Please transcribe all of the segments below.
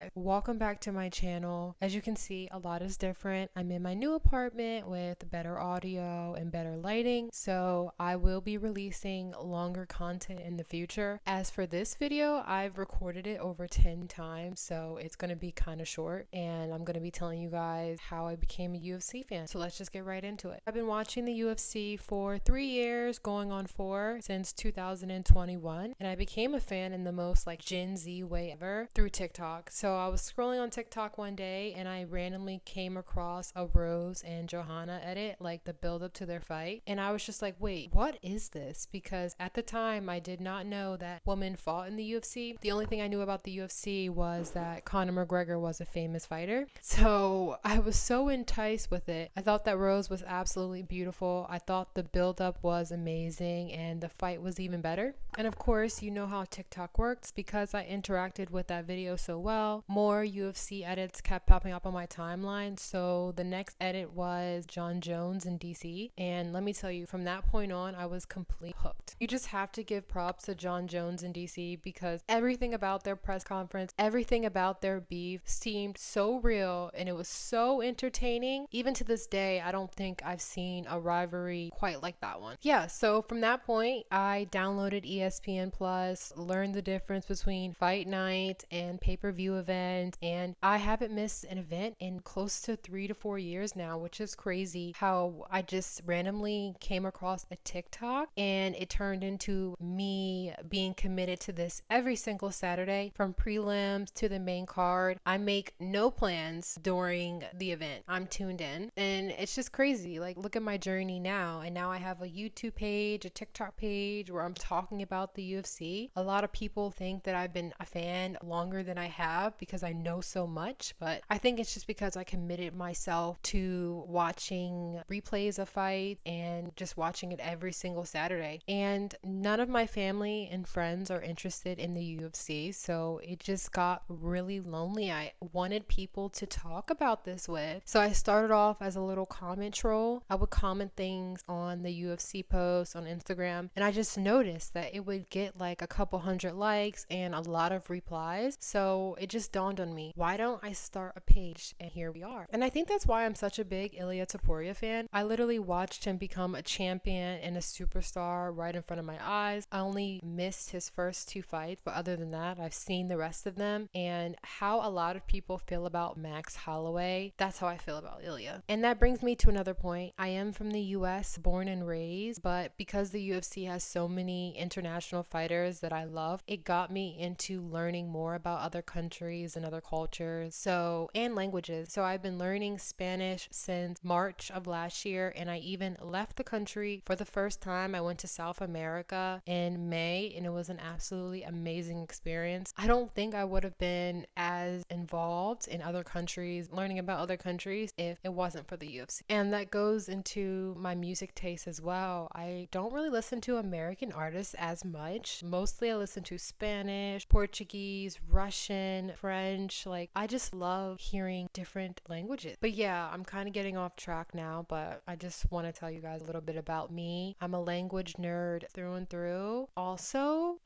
guys, welcome back to my channel. As you can see, a lot is different. I'm in my new apartment with better audio and better lighting, so I will be releasing longer content in the future. As for this video, I've recorded it over 10 times, so it's going to be kind of short, and I'm going to be telling you guys how I became a UFC fan. So let's just get right into it. I've been watching the UFC for 3 years, going on 4 since 2021, and I became a fan in the most like Gen Z way ever through TikTok. So I was scrolling on TikTok one day and I randomly came across a Rose and Johanna edit, like the build up to their fight, and I was just like, wait, what is this? Because at the time I did not know that women fought in the UFC. The only thing I knew about the UFC was that Conor McGregor was a famous fighter. So I was so enticed with it. I thought that Rose was absolutely beautiful. I thought the build up was amazing and the fight was even better. And of course, you know how TikTok works. Because I interacted with that video so well, more UFC edits kept popping up on my timeline. So the next edit was Jon Jones in DC, and let me tell you, from that point on I was completely hooked. You just have to give props to Jon Jones in DC because everything about their press conference, everything about their beef seemed so real and it was so entertaining. Even to this day, I don't think I've seen a rivalry quite like that one. Yeah, so from that point I downloaded ESPN Plus, learned the difference between fight night and pay-per-view event, and I haven't missed an event in close to 3 to 4 years now, which is crazy how I just randomly came across a TikTok and it turned into me being committed to this every single Saturday from prelims to the main card. I make no plans during the event. I'm tuned in and it's just crazy. Like, look at my journey now, and now I have a YouTube page, a TikTok page where I'm talking about the UFC. A lot of people think that I've been a fan longer than I have because I know so much, but I think it's just because I committed myself to watching replays of fights and just watching it every single Saturday. And none of my family and friends are interested in the UFC, so it just got really lonely. I wanted people to talk about this with, so I started off as a little comment troll. I would comment things on the UFC posts on Instagram, and I just noticed that it would get like a couple hundred likes and a lot of replies. So it just dawned on me, why don't I start a page? And here we are. And I think that's why I'm such a big Ilia Topuria fan. I literally watched him become a champion and a superstar right in front of my eyes. I only missed his first 2 fights, but other than that, I've seen the rest of them. And how a lot of people feel about Max Holloway, that's how I feel about Ilia. And that brings me to another point. I am from the US, born and raised, but because the UFC has so many international fighters that I love, it got me into learning more about other countries and other cultures, and languages. So I've been learning Spanish since March of last year, and I even left the country for the first time. I went to South America in May, and it was an absolutely amazing experience. I don't think I would have been as involved in other countries, learning about other countries, if it wasn't for the UFC. And that goes into my music taste as well. I don't really listen to American artists as much. Mostly I listen to Spanish, Portuguese, Russian, French. Like, I just love hearing different languages. But yeah, I'm kind of getting off track now, but I just want to tell you guys a little bit about me. I'm a language nerd through and through. Also,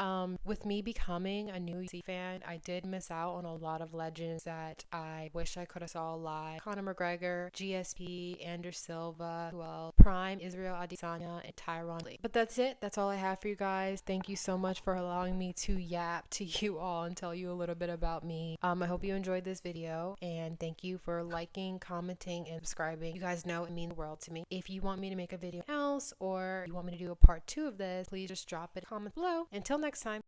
with me becoming a new UFC fan, I did miss out on a lot of legends that I wish I could have saw live. Conor McGregor, GSP, Anderson Silva, Prime, Israel Adesanya, and Tyron Lee. But that's it. That's all I have for you guys. Thank you so much for allowing me to yap to you all and tell you a little bit about me. I hope you enjoyed this video, and thank you for liking, commenting, and subscribing. You guys know it means the world to me. If you want me to make a video else, or you want me to do a part 2 of this, please just drop it in the comments below. Until next time.